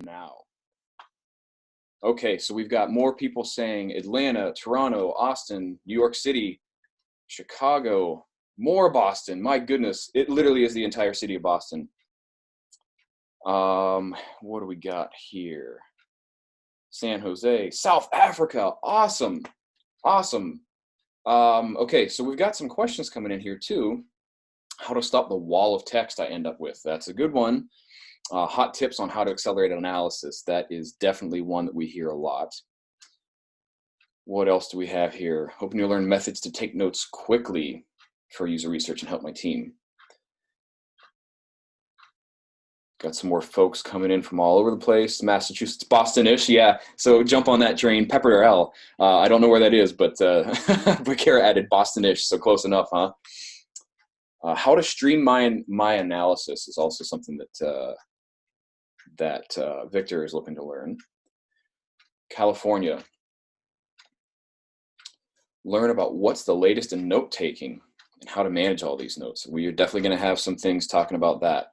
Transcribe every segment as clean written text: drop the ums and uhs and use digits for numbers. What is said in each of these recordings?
now. Okay, so we've got more people saying Atlanta, Toronto, Austin, New York City, Chicago, more Boston. My goodness, it literally is the entire city of Boston. What do we got here? San Jose, South Africa. Awesome. Awesome. Okay, so we've got some questions coming in here too. How to stop the wall of text I end up with. That's a good one. Hot tips on how to accelerate analysis. That is definitely one that we hear a lot. What else do we have here? Hoping you'll learn methods to take notes quickly for user research and help my team. Got some more folks coming in from all over the place. Massachusetts, Boston-ish, yeah. So jump on that train. Pepper L. I don't know where that is, but Kara added Boston-ish, so close enough, huh? How to streamline my analysis is also something that Victor is looking to learn. California. Learn about what's the latest in note-taking and how to manage all these notes. We are definitely going to have some things talking about that.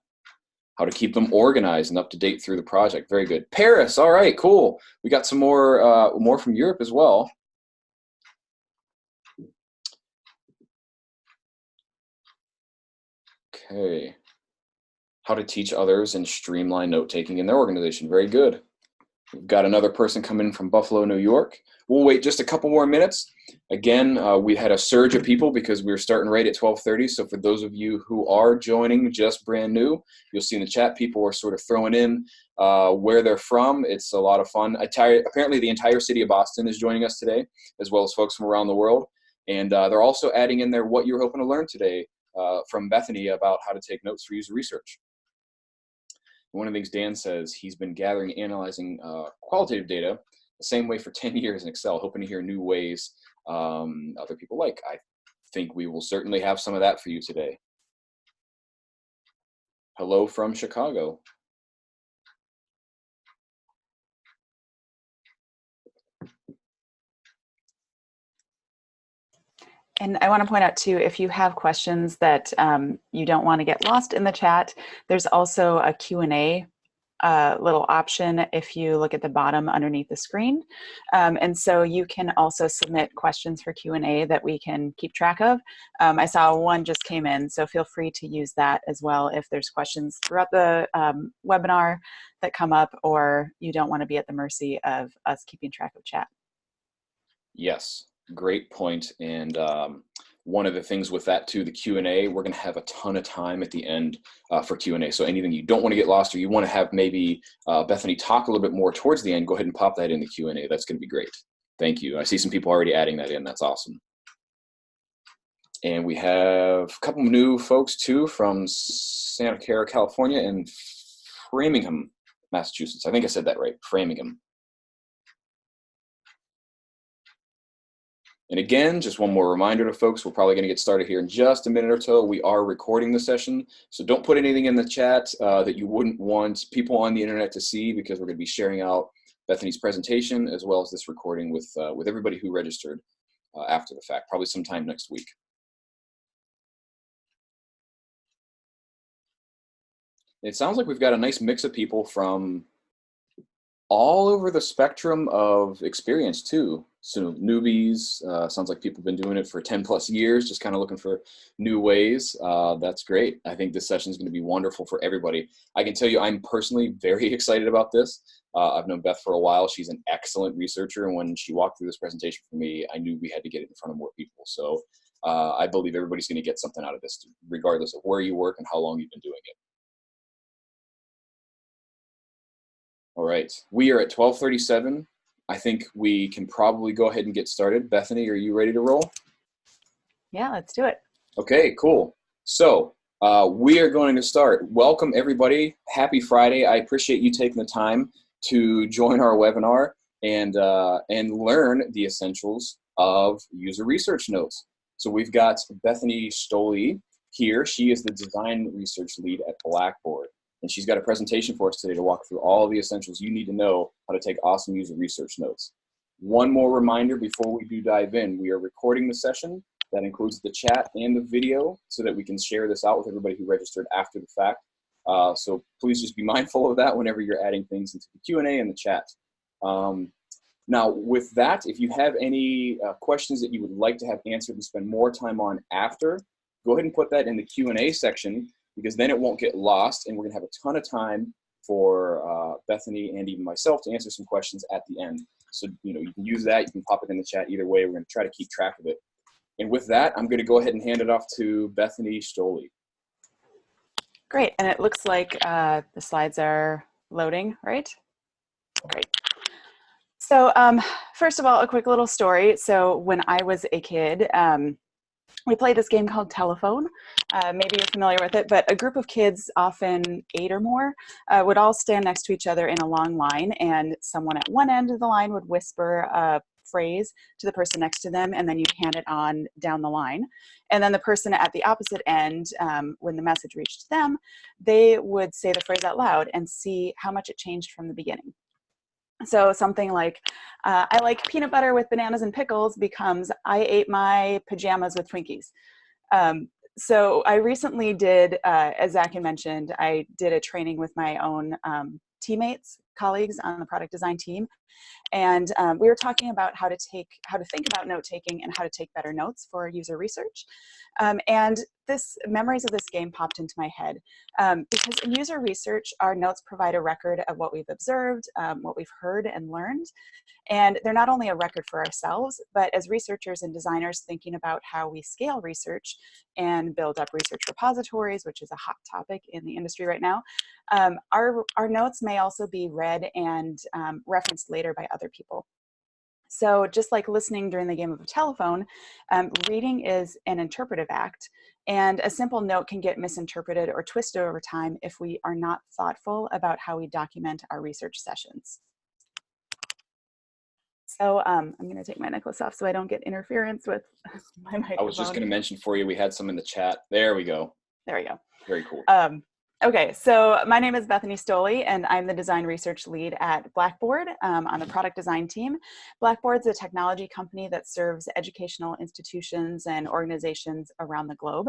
How to keep them organized and up to date through the project. Very good. Paris, all right, cool. We got some more from Europe as well. Okay. How to teach others and streamline note-taking in their organization. Very good. We've got another person coming in from Buffalo, New York. We'll wait just a couple more minutes. Again, we had a surge of people because we were starting right at 12:30. So for those of you who are joining just brand new, you'll see in the chat people are sort of throwing in where they're from. It's a lot of fun. Apparently the entire city of Boston is joining us today, as well as folks from around the world. And they're also adding in there what you're hoping to learn today from Bethany about how to take notes for user research. One of the things Dan says, he's been gathering and analyzing qualitative data the same way for 10 years in Excel, hoping to hear new ways other people like. I think we will certainly have some of that for you today. Hello from Chicago. And I want to point out too, if you have questions that you don't want to get lost in the chat, there's also a Q&A little option if you look at the bottom underneath the screen. And so you can also submit questions for Q&A that we can keep track of. I saw one just came in, so feel free to use that as well if there's questions throughout the webinar that come up or you don't want to be at the mercy of us keeping track of chat. Yes. Great point. And one of the things with that too, the Q&A, we're going to have a ton of time at the end for Q&A. So anything you don't want to get lost or you want to have maybe Bethany talk a little bit more towards the end, go ahead and pop that in the Q&A. That's going to be great. Thank you. I see some people already adding that in. That's awesome. And we have a couple new folks too from Santa Clara, California and Framingham, Massachusetts. I think I said that right, Framingham. And again, just one more reminder to folks, we're probably going to get started here in just a minute or so. We are recording the session, so don't put anything in the chat that you wouldn't want people on the internet to see, because we're going to be sharing out Bethany's presentation as well as this recording with everybody who registered after the fact, probably sometime next week. It sounds like we've got a nice mix of people from all over the spectrum of experience too. So newbies, sounds like people have been doing it for 10+ years, just kind of looking for new ways. That's great. I think this session is going to be wonderful for everybody. I can tell you I'm personally very excited about this. I've known Beth for a while. She's an excellent researcher. And when she walked through this presentation for me, I knew we had to get it in front of more people. So I believe everybody's going to get something out of this, regardless of where you work and how long you've been doing it. All right, we are at 12:37. I think we can probably go ahead and get started. Bethany, are you ready to roll? Yeah, let's do it. Okay, cool. So we are going to start. Welcome, everybody. Happy Friday. I appreciate you taking the time to join our webinar and learn the essentials of user research notes. So we've got Bethany Stolle here. She is the design research lead at Blackboard. And she's got a presentation for us today to walk through all of the essentials you need to know how to take awesome user research notes. One more reminder before we do dive in, we are recording the session. That includes the chat and the video so that we can share this out with everybody who registered after the fact. So please just be mindful of that whenever you're adding things into the Q&A and the chat. Now, with that, if you have any questions that you would like to have answered and spend more time on after, go ahead and put that in the Q&A section, because then it won't get lost, and we're going to have a ton of time for Bethany and even myself to answer some questions at the end. So, you know, you can use that. You can pop it in the chat. Either way, we're going to try to keep track of it. And with that, I'm going to go ahead and hand it off to Bethany Stolle. Great. And it looks like the slides are loading, right? Great. So first of all, a quick little story. So when I was a kid, we played this game called Telephone. Maybe you're familiar with it, but a group of kids, often 8 or more, would all stand next to each other in a long line, and someone at one end of the line would whisper a phrase to the person next to them, and then you'd hand it on down the line. And then the person at the opposite end, when the message reached them, they would say the phrase out loud and see how much it changed from the beginning. So something like, I like peanut butter with bananas and pickles becomes, I ate my pajamas with Twinkies. So I recently did, as Zach had mentioned, I did a training with my own colleagues on the product design team. And we were talking about how to think about note taking and how to take better notes for user research. And memories of this game popped into my head because in user research, our notes provide a record of what we've observed, what we've heard and learned. And they're not only a record for ourselves, but as researchers and designers thinking about how we scale research and build up research repositories, which is a hot topic in the industry right now, our notes may also be read and referenced later by other people. So just like listening during the game of a telephone, reading is an interpretive act, and a simple note can get misinterpreted or twisted over time if we are not thoughtful about how we document our research sessions. So I'm going to take my necklace off so I don't get interference with my microphone. I was just going to mention for you, we had some in the chat. There we go. There we go. Very cool. Okay, so my name is Bethany Stolle, and I'm the design research lead at Blackboard on the product design team. Blackboard's a technology company that serves educational institutions and organizations around the globe.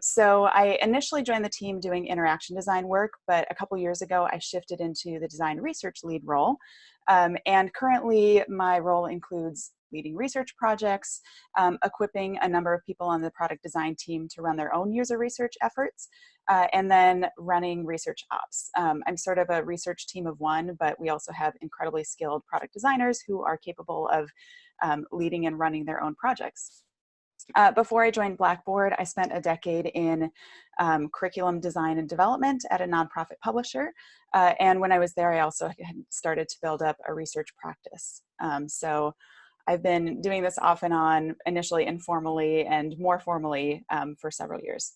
So I initially joined the team doing interaction design work, but a couple years ago I shifted into the design research lead role. And currently my role includes leading research projects, equipping a number of people on the product design team to run their own user research efforts, and then running research ops. I'm sort of a research team of one, but we also have incredibly skilled product designers who are capable of leading and running their own projects. Before I joined Blackboard, I spent a decade in curriculum design and development at a nonprofit publisher. And when I was there, I also had started to build up a research practice. So I've been doing this off and on, initially informally and more formally for several years.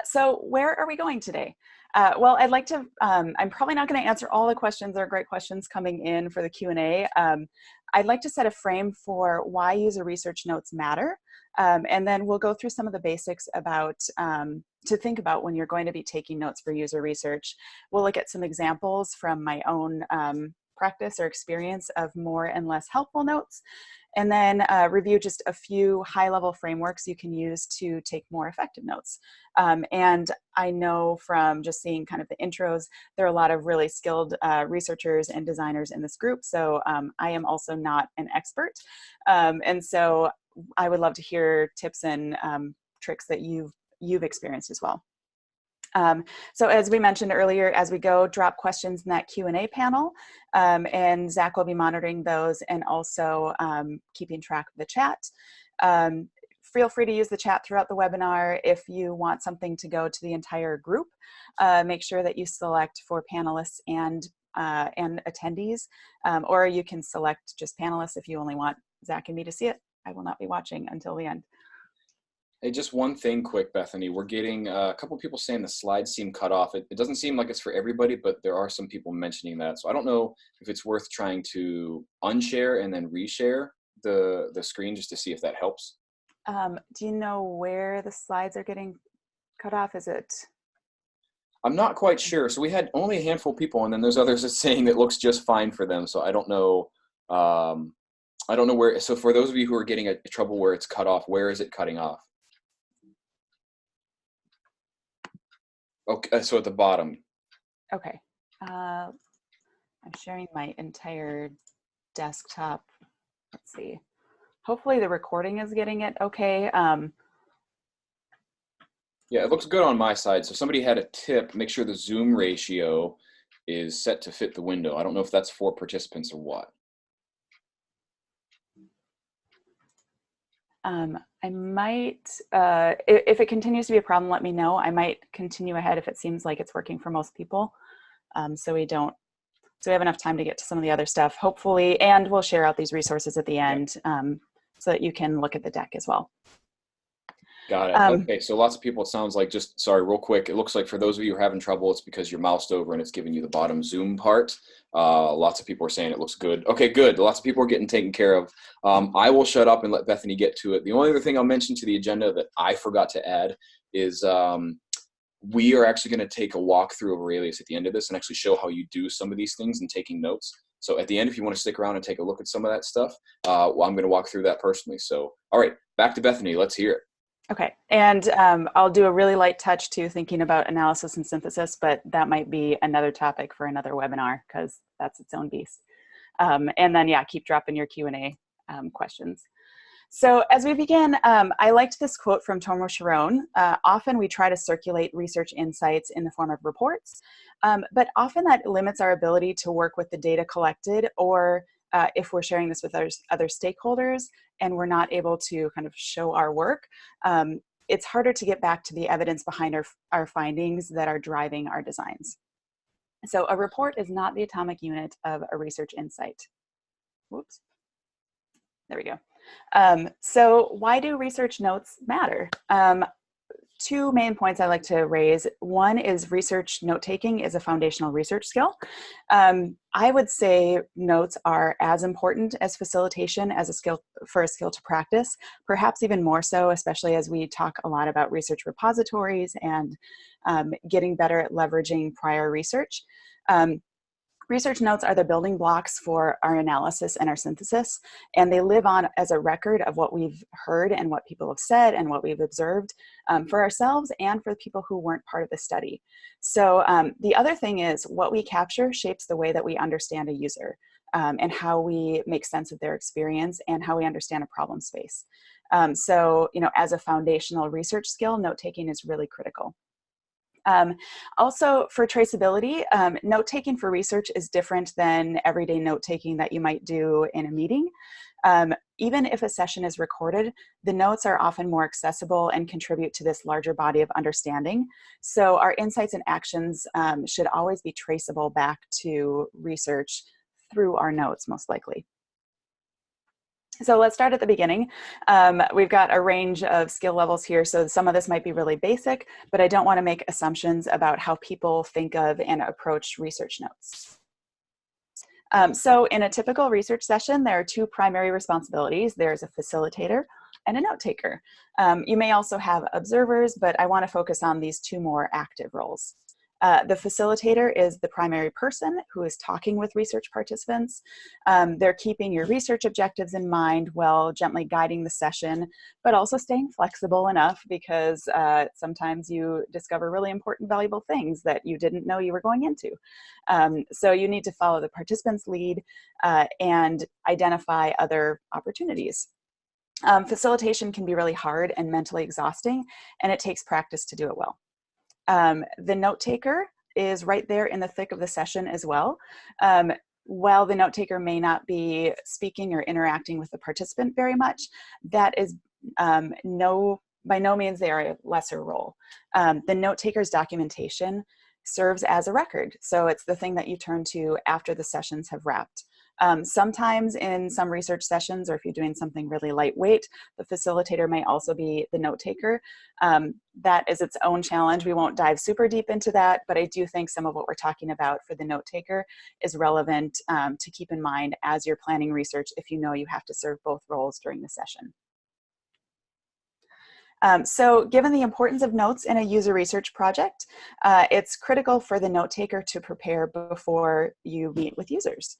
So where are we going today? Well, I'd like to, I'm probably not going to answer all the questions. There are great questions coming in for the Q&A. I'd like to set a frame for why user research notes matter. And then we'll go through some of the basics about to think about when you're going to be taking notes for user research. We'll look at some examples from my own practice or experience of more and less helpful notes, and then review just a few high-level frameworks you can use to take more effective notes. And I know from just seeing kind of the intros, there are a lot of really skilled researchers and designers in this group, so I am also not an expert. And so I would love to hear tips and tricks that you've experienced as well. So as we mentioned earlier, as we go, drop questions in that Q&A panel, and Zach will be monitoring those and also keeping track of the chat. Feel free to use the chat throughout the webinar. If you want something to go to the entire group, make sure that you select for panelists and attendees, or you can select just panelists if you only want Zach and me to see it. I will not be watching until the end. Hey, just one thing quick, Bethany. We're getting a couple people saying the slides seem cut off. It doesn't seem like it's for everybody, but there are some people mentioning that. So I don't know if it's worth trying to unshare and then reshare the screen just to see if that helps. Do you know where the slides are getting cut off? Is it? I'm not quite sure. So we had only a handful of people, and then there's others that's saying it looks just fine for them. So I don't know. I don't know where. So for those of you who are getting a trouble where it's cut off, where is it cutting off? Okay, so at the bottom. Okay. I'm sharing my entire desktop. Let's see. Hopefully the recording is getting it okay. Yeah, it looks good on my side. So somebody had a tip, make sure the zoom ratio is set to fit the window. I don't know if that's for participants or what. I might, if it continues to be a problem, let me know. I might continue ahead if it seems like it's working for most people. So we have enough time to get to some of the other stuff, hopefully, and we'll share out these resources at the end so that you can look at the deck as well. Got it. Okay, so lots of people, it sounds like, just, sorry, real quick, it looks like for those of you who are having trouble, it's because you're moused over and it's giving you the bottom zoom part. Lots of people are saying it looks good. Okay, good. Lots of people are getting taken care of. I will shut up and let Bethany get to it. The only other thing I'll mention to the agenda that I forgot to add is we are actually going to take a walk through of Aurelius at the end of this and actually show how you do some of these things and taking notes. So at the end, if you want to stick around and take a look at some of that stuff, well, I'm going to walk through that personally. So, all right, back to Bethany. Let's hear it. Okay, and I'll do a really light touch to thinking about analysis and synthesis, but that might be another topic for another webinar because that's its own beast. And then, yeah, keep dropping your Q&A questions. So as we begin, I liked this quote from Tomo Sharon. Often we try to circulate research insights in the form of reports, but often that limits our ability to work with the data collected, or if we're sharing this with other stakeholders and we're not able to kind of show our work, it's harder to get back to the evidence behind our findings that are driving our designs. So a report is not the atomic unit of a research insight. Whoops. There we go. So why do research notes matter? Two main points I like to raise. One is research note-taking is a foundational research skill. I would say notes are as important as facilitation as a skill to practice, perhaps even more so, especially as we talk a lot about research repositories and getting better at leveraging prior research. Research notes are the building blocks for our analysis and our synthesis, and they live on as a record of what we've heard and what people have said and what we've observed for ourselves and for the people who weren't part of the study. So the other thing is what we capture shapes the way that we understand a user and how we make sense of their experience and how we understand a problem space. So, you know, as a foundational research skill, note-taking is really critical. Also for traceability, note-taking for research is different than everyday note-taking that you might do in a meeting. Even if a session is recorded, the notes are often more accessible and contribute to this larger body of understanding. So our insights and actions should always be traceable back to research through our notes, most likely. So let's start at the beginning. We've got a range of skill levels here, so some of this might be really basic, but I don't want to make assumptions about how people think of and approach research notes. So in a typical research session, there are two primary responsibilities. There's a facilitator and a note taker. You may also have observers, but I want to focus on these two more active roles. The facilitator is the primary person who is talking with research participants. They're keeping your research objectives in mind while gently guiding the session, but also staying flexible enough because sometimes you discover really important, valuable things that you didn't know you were going into. So you need to follow the participant's lead and identify other opportunities. Facilitation can be really hard and mentally exhausting, and it takes practice to do it well. The note taker is right there in the thick of the session as well. While the note taker may not be speaking or interacting with the participant very much, that is by no means they are a lesser role. The note taker's documentation serves as a record. So it's the thing that you turn to after the sessions have wrapped. Sometimes in some research sessions, or if you're doing something really lightweight, the facilitator may also be the note taker. That is its own challenge. We won't dive super deep into that, but I do think some of what we're talking about for the note taker is relevant to keep in mind as you're planning research if you know you have to serve both roles during the session. So given the importance of notes in a user research project, it's critical for the note taker to prepare before you meet with users.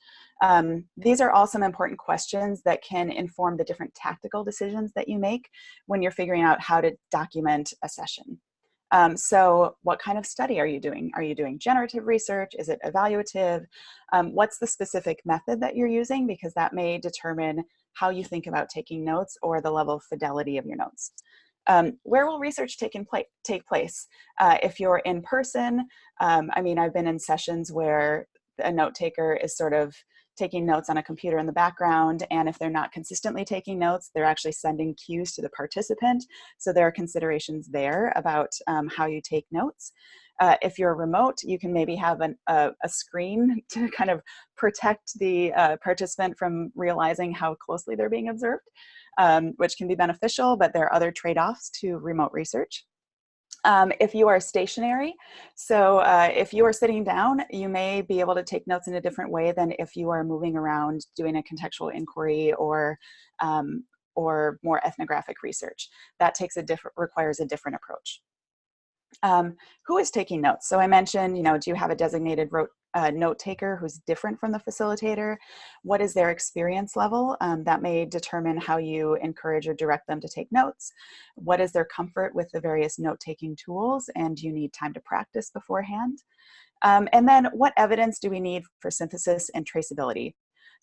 These are all some important questions that can inform the different tactical decisions that you make when you're figuring out how to document a session. So what kind of study are you doing? Are you doing generative research? Is it evaluative? What's the specific method that you're using? Because that may determine how you think about taking notes or the level of fidelity of your notes. Where will research take place? If you're in person, I mean, I've been in sessions where a note taker is sort of taking notes on a computer in the background, and if they're not consistently taking notes, they're actually sending cues to the participant. So there are considerations there about how you take notes. If you're remote, you can maybe have a screen to kind of protect the participant from realizing how closely they're being observed, which can be beneficial, but there are other trade-offs to remote research. If you are stationary, so if you are sitting down, you may be able to take notes in a different way than if you are moving around doing a contextual inquiry or more ethnographic research. That requires a different approach. Who is taking notes? So I mentioned, do you have a designated note taker who's different from the facilitator? What is their experience level? That may determine how you encourage or direct them to take notes. What is their comfort with the various note-taking tools? And do you need time to practice beforehand? And then what evidence do we need for synthesis and traceability?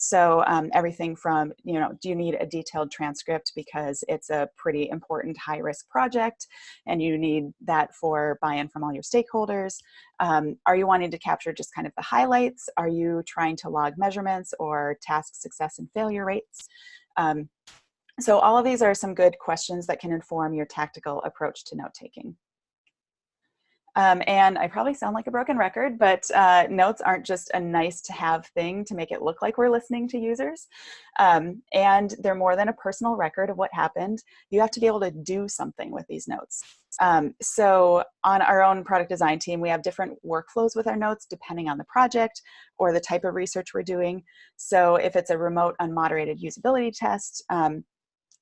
So everything from, do you need a detailed transcript because it's a pretty important high-risk project and you need that for buy-in from all your stakeholders? Are you wanting to capture just kind of the highlights? Are you trying to log measurements or task success and failure rates? So all of these are some good questions that can inform your tactical approach to note-taking. And I probably sound like a broken record, but notes aren't just a nice to have thing to make it look like we're listening to users. And they're more than a personal record of what happened. You have to be able to do something with these notes. So on our own product design team, we have different workflows with our notes depending on the project or the type of research we're doing. So if it's a remote unmoderated usability test,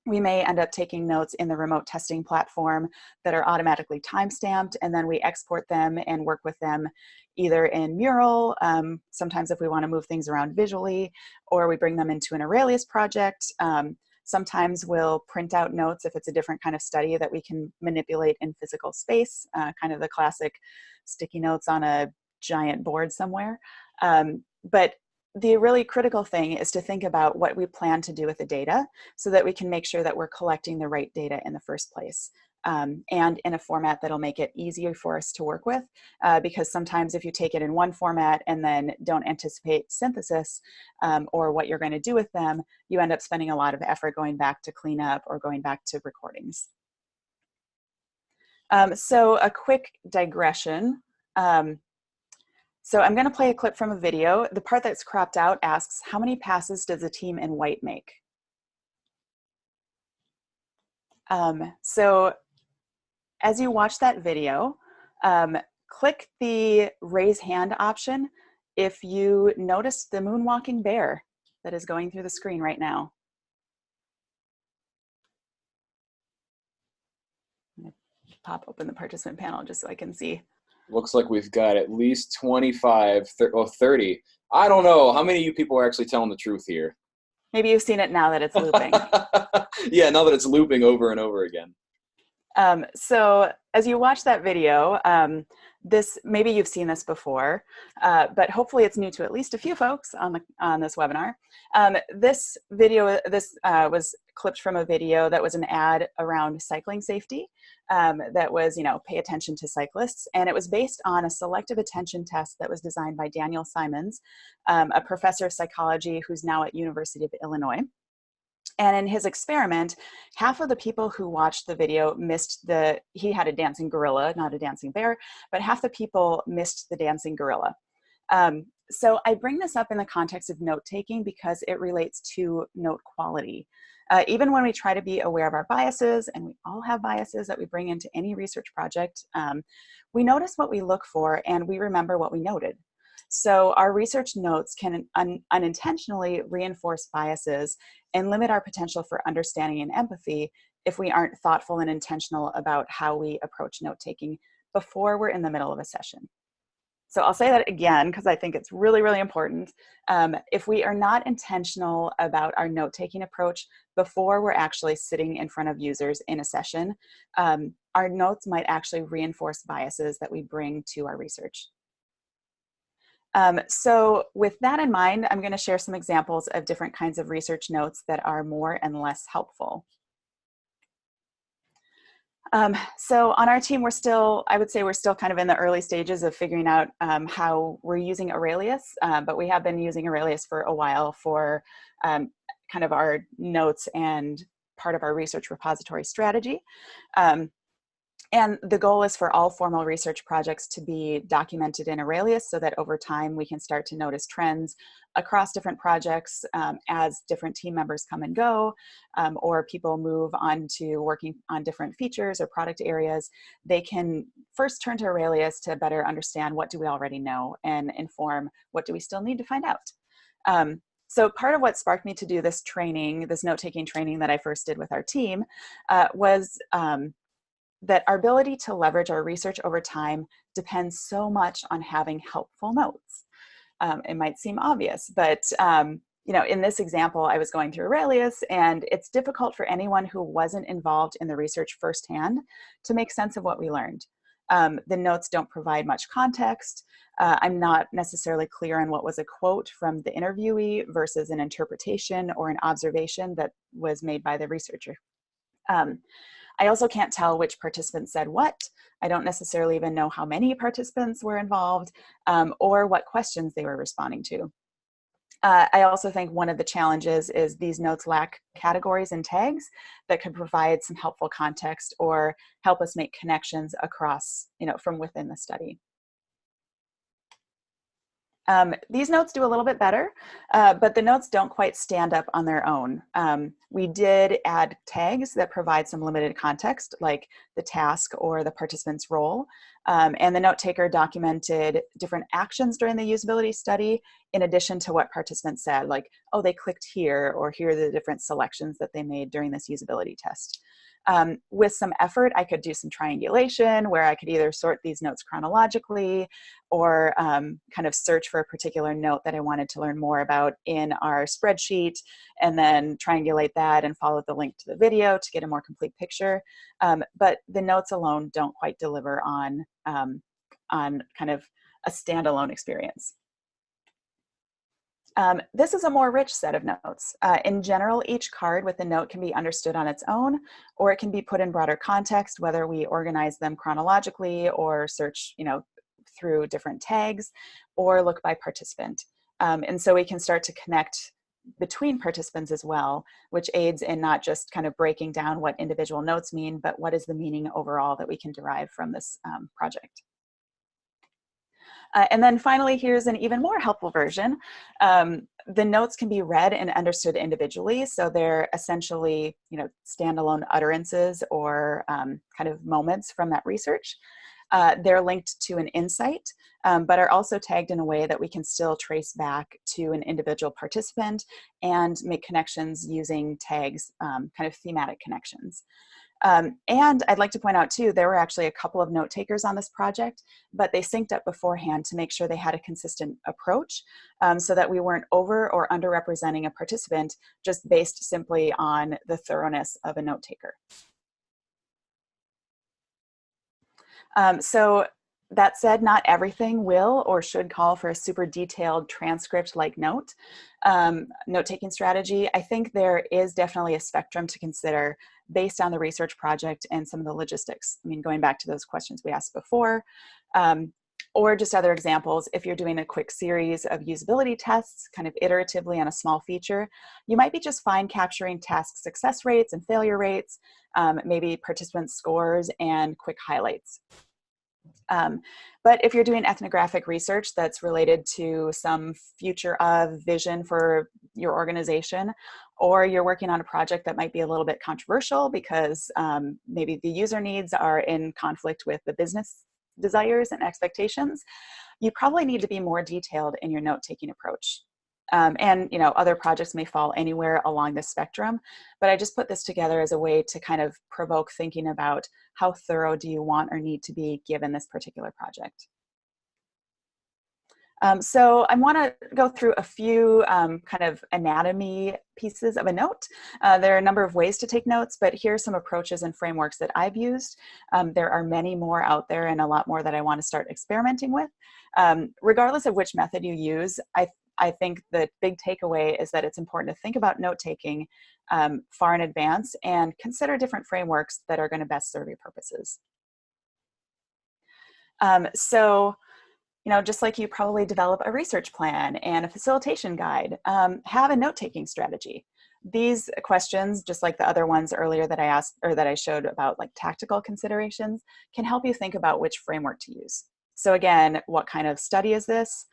we may end up taking notes in the remote testing platform that are automatically timestamped, and then we export them and work with them either in Mural, sometimes if we want to move things around visually, or we bring them into an Aurelius project. Sometimes we'll print out notes if it's a different kind of study that we can manipulate in physical space, kind of the classic sticky notes on a giant board somewhere. But the really critical thing is to think about what we plan to do with the data so that we can make sure that we're collecting the right data in the first place, and in a format that'll make it easier for us to work with, because sometimes if you take it in one format and then don't anticipate synthesis or what you're going to do with them, you end up spending a lot of effort going back to cleanup or going back to recordings. So a quick digression. So I'm going to play a clip from a video. The part that's cropped out asks, how many passes does a team in white make? So as you watch that video, click the raise hand option if you notice the moonwalking bear that is going through the screen right now. I'm going to pop open the participant panel just so I can see. Looks like we've got at least 25, 30. I don't know. How many of you people are actually telling the truth here? Maybe you've seen it now that it's looping. Yeah, now that it's looping over and over again. So as you watch that video, maybe you've seen this before, but hopefully it's new to at least a few folks on this webinar. This video, was clipped from a video that was an ad around cycling safety, that was, pay attention to cyclists. And it was based on a selective attention test that was designed by Daniel Simons, a professor of psychology who's now at University of Illinois. And in his experiment, half of the people who watched the video he had a dancing gorilla, not a dancing bear, but half the people missed the dancing gorilla. So I bring this up in the context of note-taking because it relates to note quality. Even when we try to be aware of our biases, and we all have biases that we bring into any research project, we notice what we look for and we remember what we noted. So our research notes can unintentionally reinforce biases and limit our potential for understanding and empathy if we aren't thoughtful and intentional about how we approach note-taking before we're in the middle of a session. So I'll say that again because I think it's really, really important. If we are not intentional about our note-taking approach before we're actually sitting in front of users in a session, our notes might actually reinforce biases that we bring to our research. So with that in mind, I'm going to share some examples of different kinds of research notes that are more and less helpful. So on our team, I would say we're still kind of in the early stages of figuring out how we're using Aurelius, but we have been using Aurelius for a while for kind of our notes and part of our research repository strategy. And the goal is for all formal research projects to be documented in Aurelius so that over time we can start to notice trends across different projects as different team members come and go, or people move on to working on different features or product areas. They can first turn to Aurelius to better understand what do we already know and inform what do we still need to find out. So part of what sparked me to do this training, this note-taking training that I first did with our team, was that our ability to leverage our research over time depends so much on having helpful notes. It might seem obvious, but you know, in this example, I was going through Aurelius, and it's difficult for anyone who wasn't involved in the research firsthand to make sense of what we learned. The notes don't provide much context. I'm not necessarily clear on what was a quote from the interviewee versus an interpretation or an observation that was made by the researcher. I also can't tell which participant said what. I don't necessarily even know how many participants were involved or what questions they were responding to. I also think one of the challenges is these notes lack categories and tags that could provide some helpful context or help us make connections across, you know, from within the study. These notes do a little bit better, but the notes don't quite stand up on their own. We did add tags that provide some limited context, like the task or the participant's role. And the note taker documented different actions during the usability study, in addition to what participants said, like, oh, they clicked here, or here are the different selections that they made during this usability test. With some effort, I could do some triangulation where I could either sort these notes chronologically or kind of search for a particular note that I wanted to learn more about in our spreadsheet, and then triangulate that and follow the link to the video to get a more complete picture. But the notes alone don't quite deliver on kind of a standalone experience. This is a more rich set of notes. In general, each card with a note can be understood on its own, or it can be put in broader context, whether we organize them chronologically or search, you know, through different tags, or look by participant. And so we can start to connect between participants as well, which aids in not just kind of breaking down what individual notes mean, but what is the meaning overall that we can derive from this project. And then finally, here's an even more helpful version. The notes can be read and understood individually, so they're essentially, you know, standalone utterances or kind of moments from that research. They're linked to an insight, but are also tagged in a way that we can still trace back to an individual participant and make connections using tags, kind of thematic connections. And I'd like to point out too, there were actually a couple of note takers on this project, but they synced up beforehand to make sure they had a consistent approach so that we weren't over or underrepresenting a participant just based simply on the thoroughness of a note taker. So that said, not everything will or should call for a super detailed transcript-like note-taking strategy. I think there is definitely a spectrum to consider based on the research project and some of the logistics. I mean, going back to those questions we asked before, or just other examples, if you're doing a quick series of usability tests, kind of iteratively on a small feature, you might be just fine capturing task success rates and failure rates, maybe participant scores and quick highlights. But if you're doing ethnographic research that's related to some future of vision for your organization, or you're working on a project that might be a little bit controversial because maybe the user needs are in conflict with the business desires and expectations, you probably need to be more detailed in your note-taking approach. And you know, other projects may fall anywhere along the spectrum, but I just put this together as a way to kind of provoke thinking about how thorough do you want or need to be given this particular project. So I want to go through a few kind of anatomy pieces of a note. There are a number of ways to take notes, but here are some approaches and frameworks that I've used. There are many more out there and a lot more that I want to start experimenting with. Regardless of which method you use, I think the big takeaway is that it's important to think about note-taking far in advance and consider different frameworks that are going to best serve your purposes. So, you know, just like you probably develop a research plan and a facilitation guide, have a note-taking strategy. These questions, just like the other ones earlier that I asked or that I showed about like tactical considerations, can help you think about which framework to use. So again, what kind of study is this?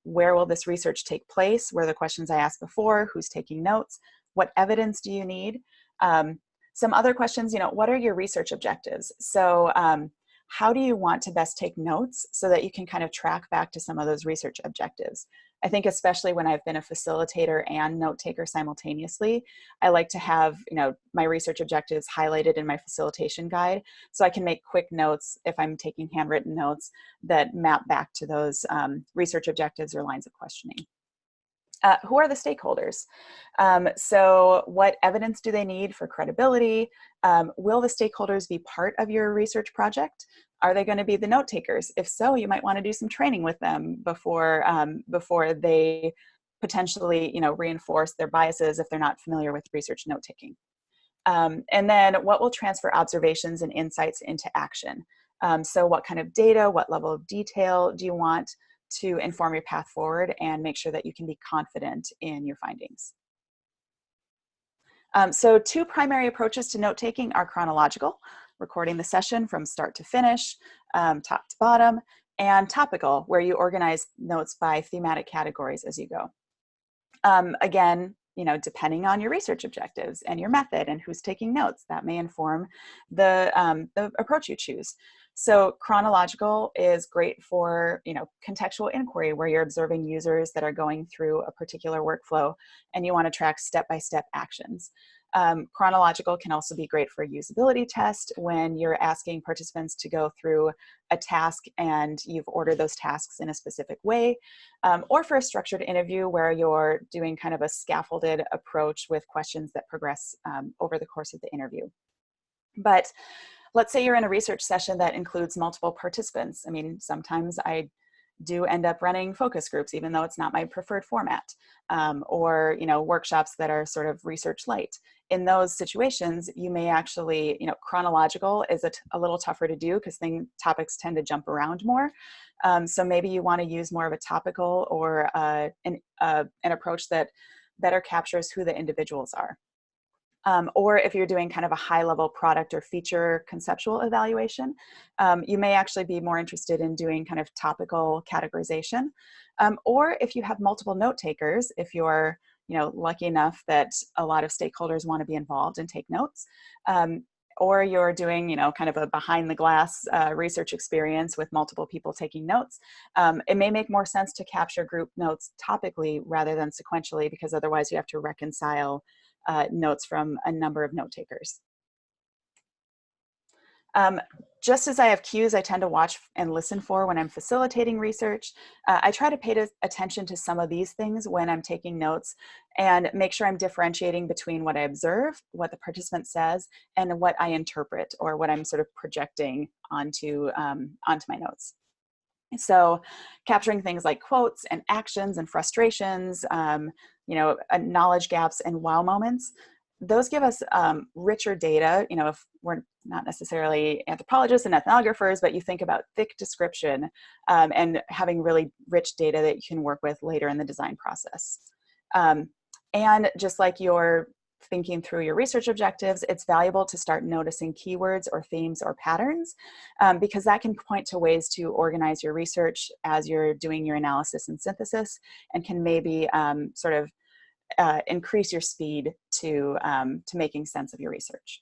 Where will this research take place? Were the questions I asked before? Who's taking notes? What evidence do you need? Some other questions, you know, what are your research objectives? So how do you want to best take notes so that you can kind of track back to some of those research objectives? I think especially when I've been a facilitator and note taker simultaneously, I like to have, you know, my research objectives highlighted in my facilitation guide so I can make quick notes if I'm taking handwritten notes that map back to those research objectives or lines of questioning. Who are the stakeholders? So what evidence do they need for credibility? Will the stakeholders be part of your research project? Are they going to be the note takers? If so, you might want to do some training with them before, before they potentially, you know, reinforce their biases if they're not familiar with research note taking. And then what will transfer observations and insights into action? So what kind of data, what level of detail do you want to inform your path forward and make sure that you can be confident in your findings? So two primary approaches to note-taking are chronological, recording the session from start to finish, top to bottom, and topical, where you organize notes by thematic categories as you go. Again, you know, depending on your research objectives and your method and who's taking notes, that may inform the approach you choose. So chronological is great for, you know, contextual inquiry where you're observing users that are going through a particular workflow and you want to track step-by-step actions. Chronological can also be great for a usability test when you're asking participants to go through a task and you've ordered those tasks in a specific way, or for a structured interview where you're doing kind of a scaffolded approach with questions that progress over the course of the interview. But let's say you're in a research session that includes multiple participants. I mean, sometimes I do end up running focus groups, even though it's not my preferred format, or, you know, workshops that are sort of research light. In those situations, you may actually, you know, chronological is a little tougher to do because topics tend to jump around more. So maybe you want to use more of a topical or an approach that better captures who the individuals are. Or if you're doing kind of a high-level product or feature conceptual evaluation, you may actually be more interested in doing kind of topical categorization. Or if you have multiple note takers, if you're, you know, lucky enough that a lot of stakeholders want to be involved and take notes, or you're doing, you know, kind of a behind the glass research experience with multiple people taking notes, it may make more sense to capture group notes topically rather than sequentially, because otherwise you have to reconcile notes from a number of note takers. Just as I have cues I tend to watch and listen for when I'm facilitating research, I try to pay attention to some of these things when I'm taking notes and make sure I'm differentiating between what I observe, what the participant says, and what I interpret or what I'm sort of projecting onto my notes. So capturing things like quotes and actions and frustrations, you know, knowledge gaps and wow moments, those give us richer data. You know, if we're not necessarily anthropologists and ethnographers, but you think about thick description and having really rich data that you can work with later in the design process. And just like you're thinking through your research objectives, it's valuable to start noticing keywords or themes or patterns because that can point to ways to organize your research as you're doing your analysis and synthesis, and can maybe sort of increase your speed to making sense of your research.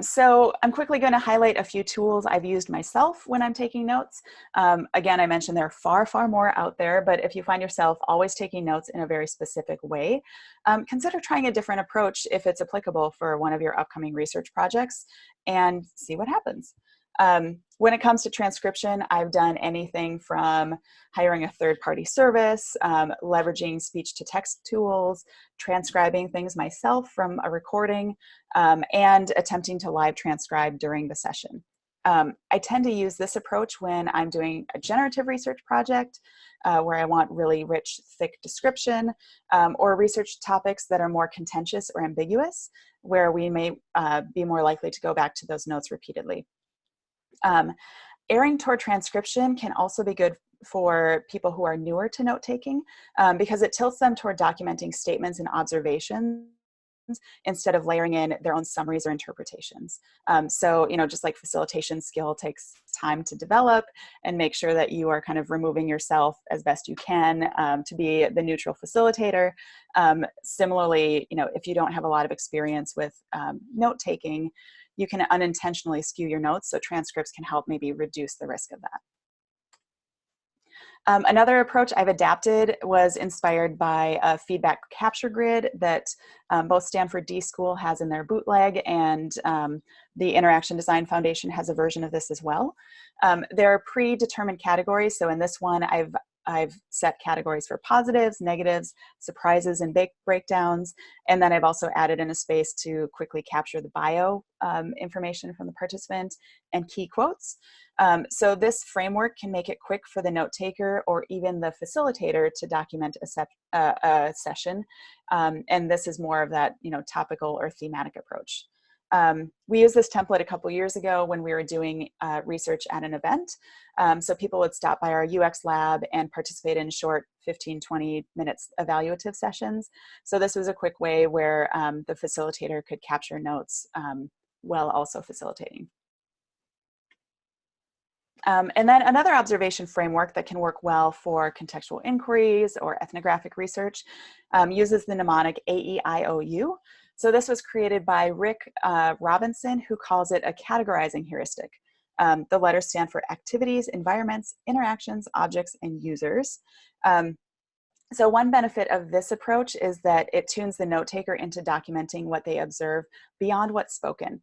So I'm quickly going to highlight a few tools I've used myself when I'm taking notes. Again, I mentioned there are far, far more out there, but if you find yourself always taking notes in a very specific way, consider trying a different approach if it's applicable for one of your upcoming research projects and see what happens. When it comes to transcription, I've done anything from hiring a third-party service, leveraging speech-to-text tools, transcribing things myself from a recording, and attempting to live transcribe during the session. I tend to use this approach when I'm doing a generative research project where I want really rich, thick description, or research topics that are more contentious or ambiguous, where we may be more likely to go back to those notes repeatedly. Erring toward transcription can also be good for people who are newer to note-taking because it tilts them toward documenting statements and observations instead of layering in their own summaries or interpretations. So, just like facilitation skill takes time to develop, and make sure that you are kind of removing yourself as best you can to be the neutral facilitator. Similarly, if you don't have a lot of experience with note-taking, you can unintentionally skew your notes, so transcripts can help maybe reduce the risk of that. Another approach I've adapted was inspired by a feedback capture grid that both Stanford D School has in their bootleg, and the Interaction Design Foundation has a version of this as well. There are predetermined categories, so in this one I've set categories for positives, negatives, surprises, and breakdowns, and then I've also added in a space to quickly capture the bio information from the participant and key quotes. So this framework can make it quick for the note taker or even the facilitator to document a session, and this is more of that topical or thematic approach. We used this template a couple years ago when we were doing research at an event. So people would stop by our UX lab and participate in short 15-20 minutes evaluative sessions. So this was a quick way where the facilitator could capture notes while also facilitating. And then another observation framework that can work well for contextual inquiries or ethnographic research uses the mnemonic AEIOU. So this was created by Rick Robinson, who calls it a categorizing heuristic. The letters stand for activities, environments, interactions, objects, and users. So one benefit of this approach is that it tunes the note taker into documenting what they observe beyond what's spoken.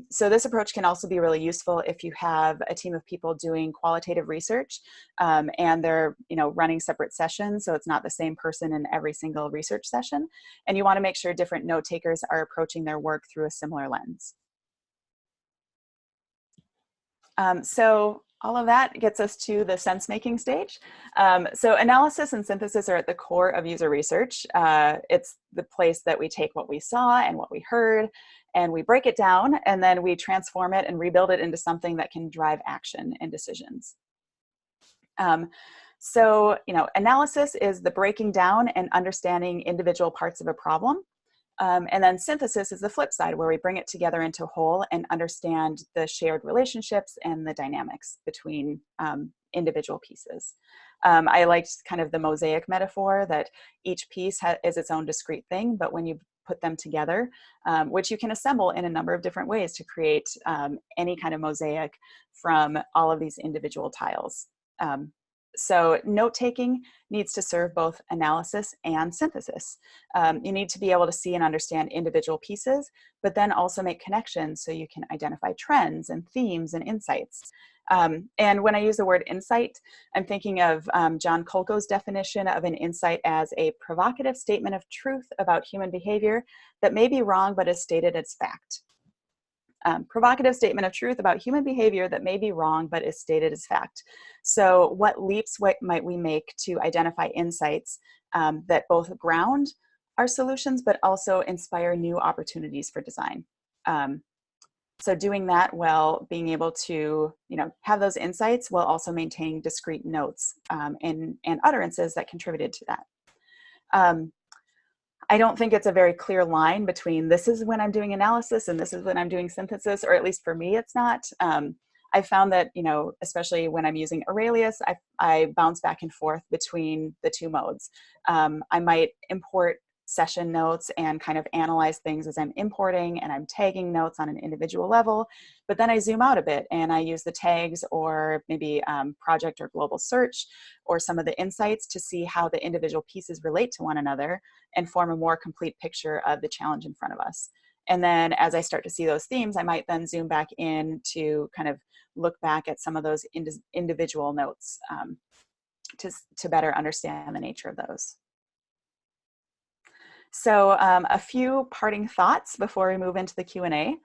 So this approach can also be really useful if you have a team of people doing qualitative research and they're running separate sessions, so it's not the same person in every single research session, and you want to make sure different note takers are approaching their work through a similar lens. So all of that gets us to the sense-making stage. So analysis and synthesis are at the core of user research. It's the place that we take what we saw and what we heard, and we break it down, and then we transform it and rebuild it into something that can drive action and decisions. So, analysis is the breaking down and understanding individual parts of a problem. And then synthesis is the flip side, where we bring it together into a whole and understand the shared relationships and the dynamics between individual pieces. I liked kind of the mosaic metaphor that each piece is its own discrete thing, but when you put them together, which you can assemble in a number of different ways to create any kind of mosaic from all of these individual tiles. So note-taking needs to serve both analysis and synthesis. You need to be able to see and understand individual pieces, but then also make connections so you can identify trends and themes and insights. And when I use the word insight, I'm thinking of John Kolko's definition of an insight as a provocative statement of truth about human behavior that may be wrong but is stated as fact. Provocative statement of truth about human behavior that may be wrong but is stated as fact. So what leaps might we make to identify insights that both ground our solutions but also inspire new opportunities for design? So doing that while being able to have those insights while also maintaining discrete notes and utterances that contributed to that. I don't think it's a very clear line between this is when I'm doing analysis and this is when I'm doing synthesis, or at least for me, it's not. I found that, especially when I'm using Aurelius, I bounce back and forth between the two modes. I might import session notes and kind of analyze things as I'm importing, and I'm tagging notes on an individual level, but then I zoom out a bit and I use the tags or maybe project or global search or some of the insights to see how the individual pieces relate to one another and form a more complete picture of the challenge in front of us. And then as I start to see those themes, I might then zoom back in to kind of look back at some of those individual notes to better understand the nature of those. So a few parting thoughts before we move into the Q&A.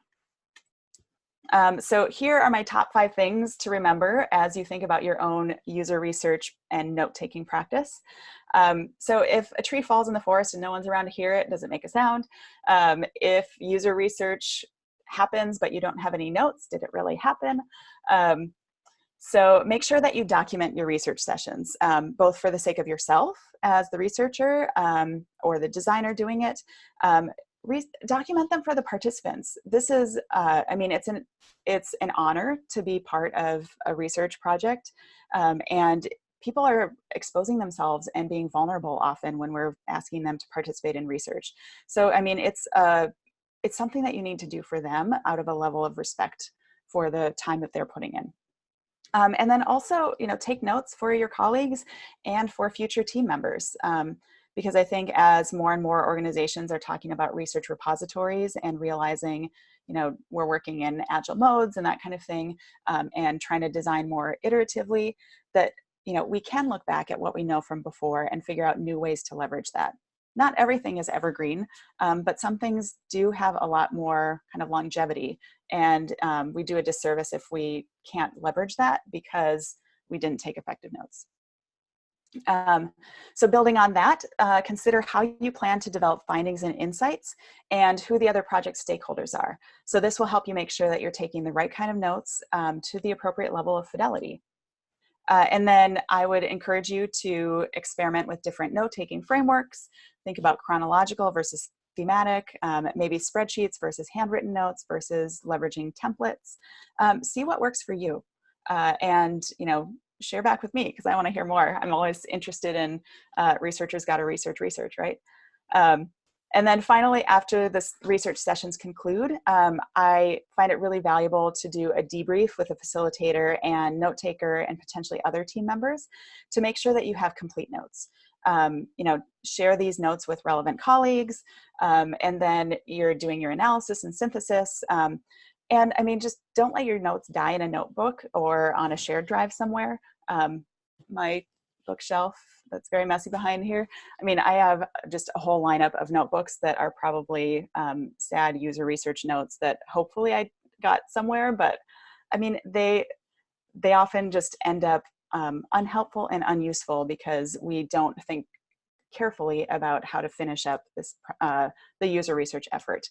So here are my top 5 things to remember as you think about your own user research and note-taking practice. So if a tree falls in the forest and no one's around to hear it, does it make a sound? If user research happens but you don't have any notes, did it really happen? So make sure that you document your research sessions, both for the sake of yourself as the researcher or the designer doing it. Document them for the participants. This is, I mean, it's an honor to be part of a research project, and people are exposing themselves and being vulnerable often when we're asking them to participate in research. So, I mean, it's something that you need to do for them out of a level of respect for the time that they're putting in. And then also, take notes for your colleagues and for future team members. Because I think as more and more organizations are talking about research repositories and realizing, we're working in agile modes and that kind of thing, and trying to design more iteratively, that, we can look back at what we know from before and figure out new ways to leverage that. Not everything is evergreen, but some things do have a lot more kind of longevity. And we do a disservice if we can't leverage that because we didn't take effective notes. So building on that, consider how you plan to develop findings and insights and who the other project stakeholders are. So this will help you make sure that you're taking the right kind of notes to the appropriate level of fidelity. And then I would encourage you to experiment with different note-taking frameworks. Think about chronological versus thematic, maybe spreadsheets versus handwritten notes versus leveraging templates. See what works for you. And, share back with me because I want to hear more. I'm always interested in researchers got to research, right? And then finally, after the research sessions conclude, I find it really valuable to do a debrief with a facilitator and note taker and potentially other team members to make sure that you have complete notes. Share these notes with relevant colleagues, and then you're doing your analysis and synthesis. And I mean, just don't let your notes die in a notebook or on a shared drive somewhere. My bookshelf that's very messy behind here. I mean, I have just a whole lineup of notebooks that are probably sad user research notes that hopefully I got somewhere, but I mean, they often just end up unhelpful and unuseful because we don't think carefully about how to finish up this the user research effort.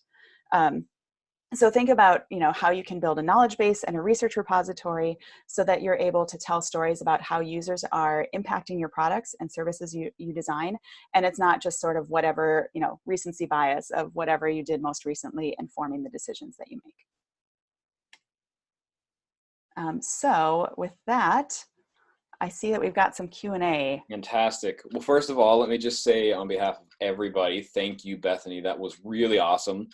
So think about, how you can build a knowledge base and a research repository so that you're able to tell stories about how users are impacting your products and services you design. And it's not just sort of whatever, recency bias of whatever you did most recently informing the decisions that you make. So with that, I see that we've got some Q&A. Fantastic. Well, first of all, let me just say on behalf of everybody, thank you, Bethany. That was really awesome.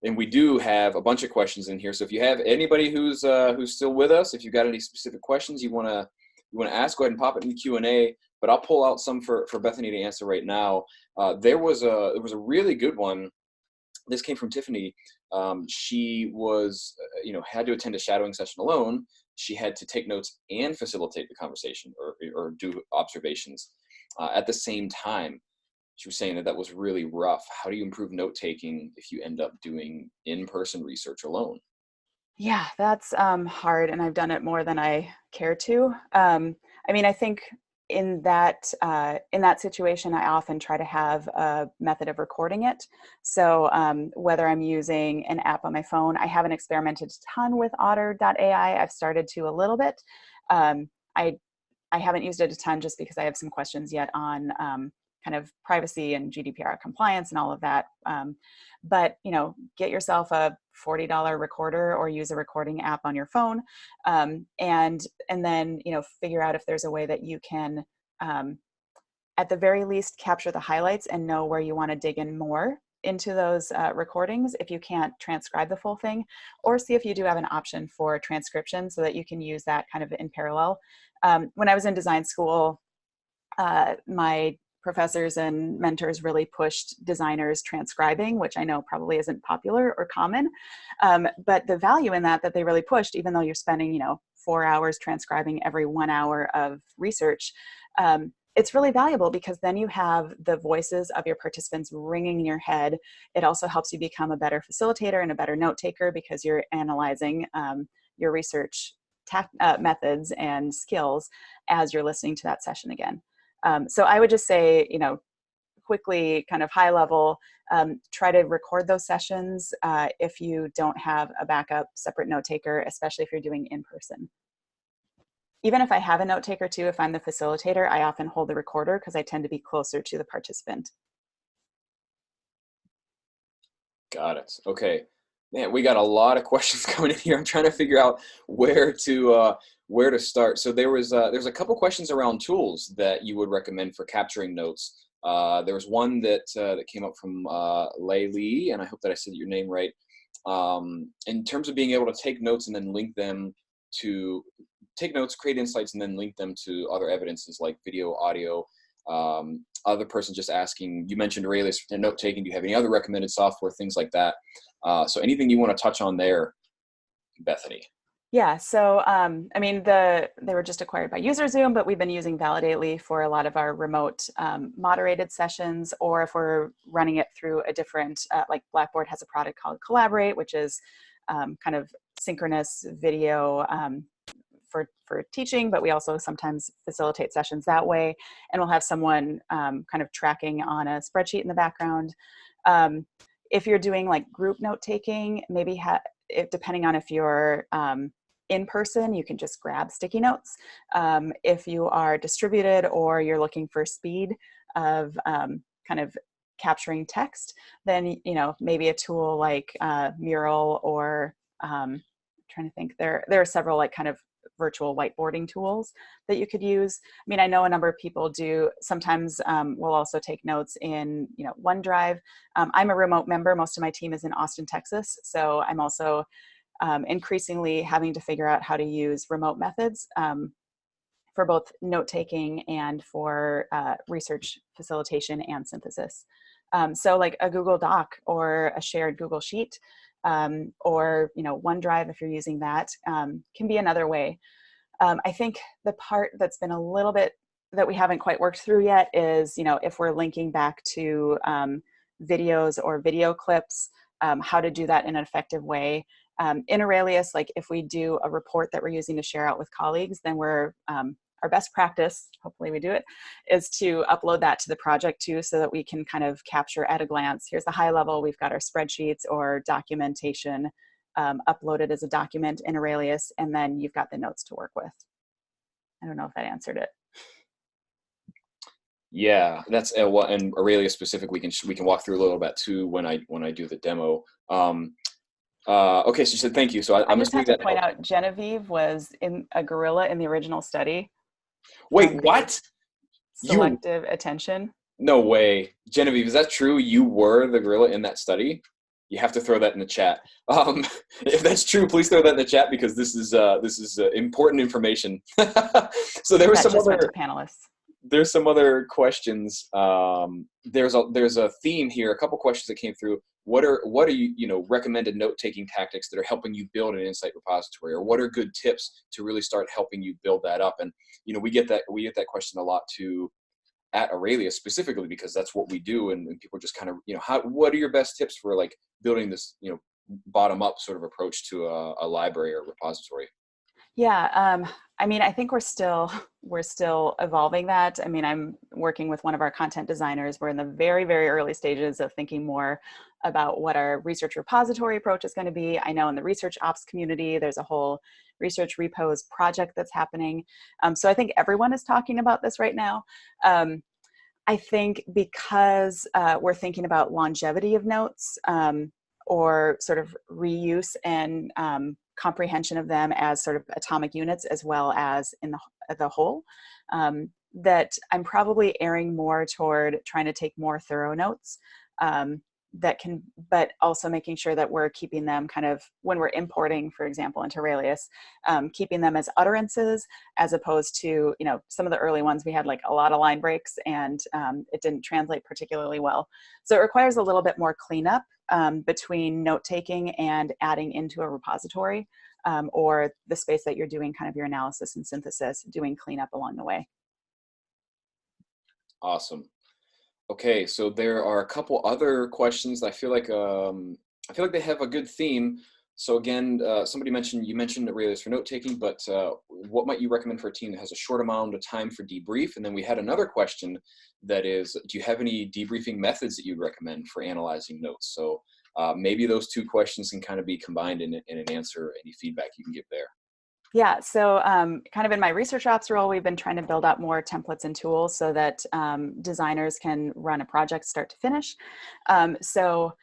And we do have a bunch of questions in here. So if you have anybody who's still with us, if you've got any specific questions you want to ask, go ahead and pop it in the Q&A. But I'll pull out some for Bethany to answer right now. There was a really good one. This came from Tiffany. She was had to attend a shadowing session alone. She had to take notes and facilitate the conversation or do observations at the same time. She was saying that was really rough. How do you improve note-taking if you end up doing in-person research alone? Yeah, that's hard, and I've done it more than I care to. I mean, I think in that situation, I often try to have a method of recording it. So whether I'm using an app on my phone, I haven't experimented a ton with Otter.ai. I've started to a little bit. I haven't used it a ton just because I have some questions yet on kind of privacy and GDPR compliance and all of that. But, get yourself a $40 recorder or use a recording app on your phone. And then, figure out if there's a way that you can, at the very least, capture the highlights and know where you want to dig in more into those recordings if you can't transcribe the full thing, or see if you do have an option for transcription so that you can use that kind of in parallel. When I was in design school, my professors and mentors really pushed designers transcribing, which I know probably isn't popular or common. But the value in that they really pushed, even though you're spending, 4 hours transcribing every 1 hour of research, it's really valuable because then you have the voices of your participants ringing in your head. It also helps you become a better facilitator and a better note taker because you're analyzing your research methods and skills as you're listening to that session again. So I would just say, quickly, kind of high level, try to record those sessions if you don't have a backup separate note taker, especially if you're doing in person. Even if I have a note taker too, if I'm the facilitator, I often hold the recorder because I tend to be closer to the participant. Got it. Okay. Man, we got a lot of questions coming in here. I'm trying to figure out where to start. So there's a couple questions around tools that you would recommend for capturing notes. There was one that came up from Lei Lee, and I hope that I said your name right. In terms of being able to take notes and then link them to create insights, and then link them to other evidences like video, audio. Other person just asking, you mentioned Aurelius and note taking. Do you have any other recommended software, things like that? So anything you want to touch on there, Bethany? Yeah, so they were just acquired by UserZoom, but we've been using Validately for a lot of our remote moderated sessions, or if we're running it through a different, like Blackboard has a product called Collaborate, which is kind of synchronous video for teaching, but we also sometimes facilitate sessions that way. And we'll have someone kind of tracking on a spreadsheet in the background. If you're doing like group note taking, maybe depending on if you're in person, you can just grab sticky notes. If you are distributed or you're looking for speed of kind of capturing text, then maybe a tool like Mural or trying to think, there are several like kind of virtual whiteboarding tools that you could use. I mean, I know a number of people do. Sometimes we'll also take notes in OneDrive. I'm a remote member. Most of my team is in Austin, Texas. So I'm also increasingly having to figure out how to use remote methods for both note taking and for research facilitation and synthesis. So like a Google Doc or a shared Google Sheet, or OneDrive, if you're using that, can be another way. I think the part that's been a little bit that we haven't quite worked through yet is, if we're linking back to videos or video clips, how to do that in an effective way. In Aurelius, like if we do a report that we're using to share out with colleagues, then our best practice, hopefully we do it, is to upload that to the project too, so that we can kind of capture at a glance. Here's the high level. We've got our spreadsheets or documentation uploaded as a document in Aurelius, and then you've got the notes to work with. I don't know if that answered it. Yeah, that's and Aurelius specifically, we can walk through a little bit too when I do the demo. Okay, so you said thank you. So I just have to point out Genevieve was in a gorilla in the original study. Wait, what? Selective attention. No way. Genevieve, is that true? You were the gorilla in that study? You have to throw that in the chat. If that's true, please throw that in the chat, because this is important information. So there was some other panelists. There's some other questions. There's a theme here. A couple questions that came through. What are you recommended note-taking tactics that are helping you build an insight repository, or what are good tips to really start helping you build that up? And we get that question a lot too at Aurelius, specifically because that's what we do, and people just kind of what are your best tips for like building this bottom up sort of approach to a library or repository? Yeah, I mean, I think we're still evolving that. I mean, I'm working with one of our content designers. We're in the very, very early stages of thinking more about what our research repository approach is going to be. I know in the research ops community, there's a whole research repos project that's happening. So I think everyone is talking about this right now. I think because we're thinking about longevity of notes, or sort of reuse and comprehension of them as sort of atomic units as well as in the whole, that I'm probably erring more toward trying to take more thorough notes. that can, but also making sure that we're keeping them kind of, when we're importing, for example, into Aurelius, keeping them as utterances, as opposed to, some of the early ones we had like a lot of line breaks, and it didn't translate particularly well. So it requires a little bit more cleanup between note taking and adding into a repository, or the space that you're doing kind of your analysis and synthesis, doing cleanup along the way. Awesome. Okay, so there are a couple other questions that I feel like they have a good theme. So again, you mentioned Aurelius for note taking, but what might you recommend for a team that has a short amount of time for debrief? And then we had another question that is, do you have any debriefing methods that you'd recommend for analyzing notes? So maybe those two questions can kind of be combined in an answer. Any feedback you can give there? Yeah, so kind of in my research ops role, we've been trying to build out more templates and tools so that designers can run a project start to finish. So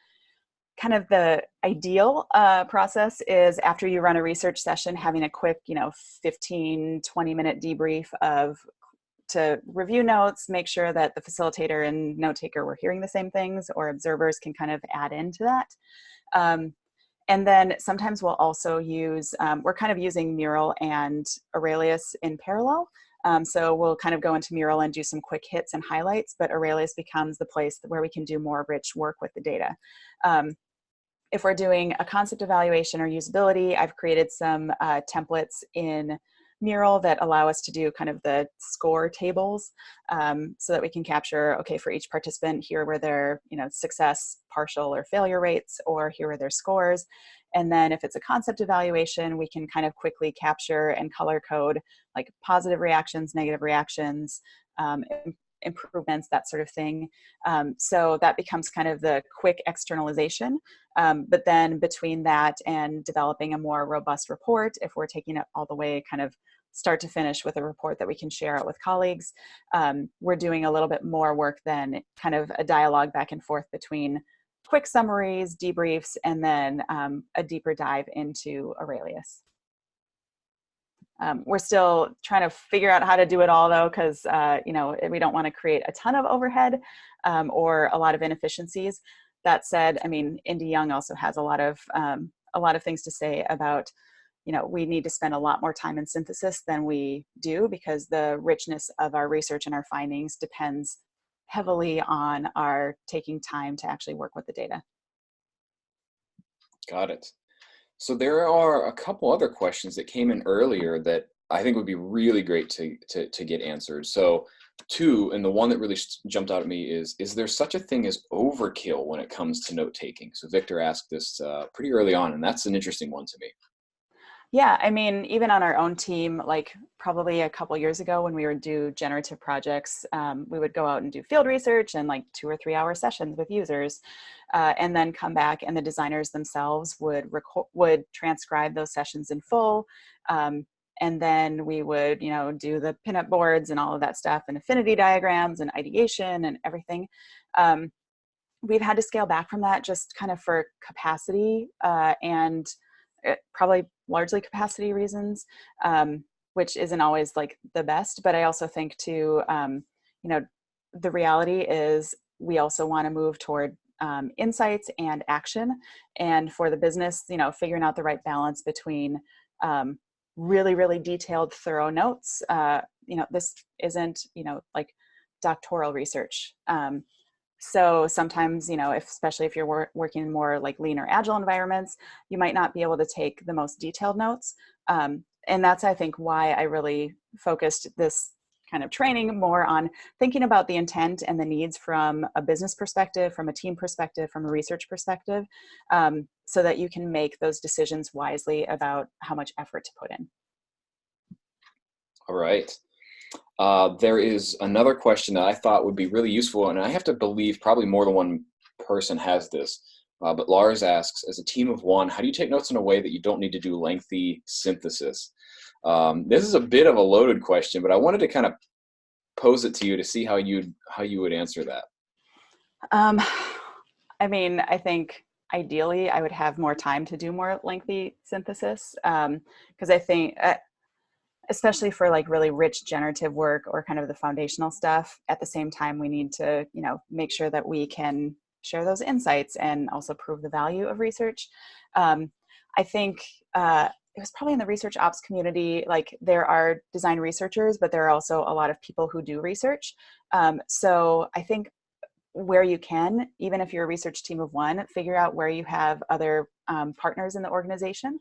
kind of the ideal process is, after you run a research session, having a quick, 15, 20-minute debrief to review notes, make sure that the facilitator and note taker were hearing the same things, or observers can kind of add into that. And then sometimes we'll also use, we're kind of using Mural and Aurelius in parallel. So we'll kind of go into Mural and do some quick hits and highlights, but Aurelius becomes the place where we can do more rich work with the data. If we're doing a concept evaluation or usability, I've created some templates in Mural that allow us to do kind of the score tables, so that we can capture, okay, for each participant, here were their success, partial, or failure rates, or here are their scores. And then if it's a concept evaluation, we can kind of quickly capture and color code like positive reactions, negative reactions, improvements, that sort of thing. So that becomes kind of the quick externalization. But then between that and developing a more robust report, if we're taking it all the way kind of start to finish with a report that we can share out with colleagues, we're doing a little bit more work than kind of a dialogue back and forth between quick summaries, debriefs, and then a deeper dive into Aurelius. We're still trying to figure out how to do it all, though, because we don't want to create a ton of overhead or a lot of inefficiencies. That said, I mean, Indy Young also has a lot of things to say about, we need to spend a lot more time in synthesis than we do, because the richness of our research and our findings depends heavily on our taking time to actually work with the data. Got it. So there are a couple other questions that came in earlier that I think would be really great to get answered. So two, and the one that really jumped out at me is there such a thing as overkill when it comes to note taking? So Victor asked this pretty early on, and that's an interesting one to me. Yeah, I mean, even on our own team, like probably a couple years ago when we would do generative projects, we would go out and do field research and like 2 or 3 hour sessions with users, and then come back, and the designers themselves would transcribe those sessions in full. And then we would, do the pinup boards and all of that stuff, and affinity diagrams and ideation and everything. We've had to scale back from that just kind of for capacity, and probably largely capacity reasons, which isn't always like the best. But I also think too, the reality is we also want to move toward insights and action. And for the business, figuring out the right balance between really, really detailed, thorough notes. This isn't, like doctoral research. So sometimes, especially if you're working in more like lean or agile environments, you might not be able to take the most detailed notes. And that's, I think, why I really focused this kind of training more on thinking about the intent and the needs from a business perspective, from a team perspective, from a research perspective, so that you can make those decisions wisely about how much effort to put in. All right. There is another question that I thought would be really useful, and I have to believe probably more than one person has this. But Lars asks, as a team of one, how do you take notes in a way that you don't need to do lengthy synthesis? This is a bit of a loaded question, but I wanted to kind of pose it to you to see how you would answer that. I mean, I think ideally I would have more time to do more lengthy synthesis, because I think, especially for like really rich generative work or kind of the foundational stuff, at the same time we need to, make sure that we can share those insights and also prove the value of research. I think it was probably in the research ops community, like there are design researchers, but there are also a lot of people who do research. So I think where you can, even if you're a research team of one, figure out where you have other partners in the organization.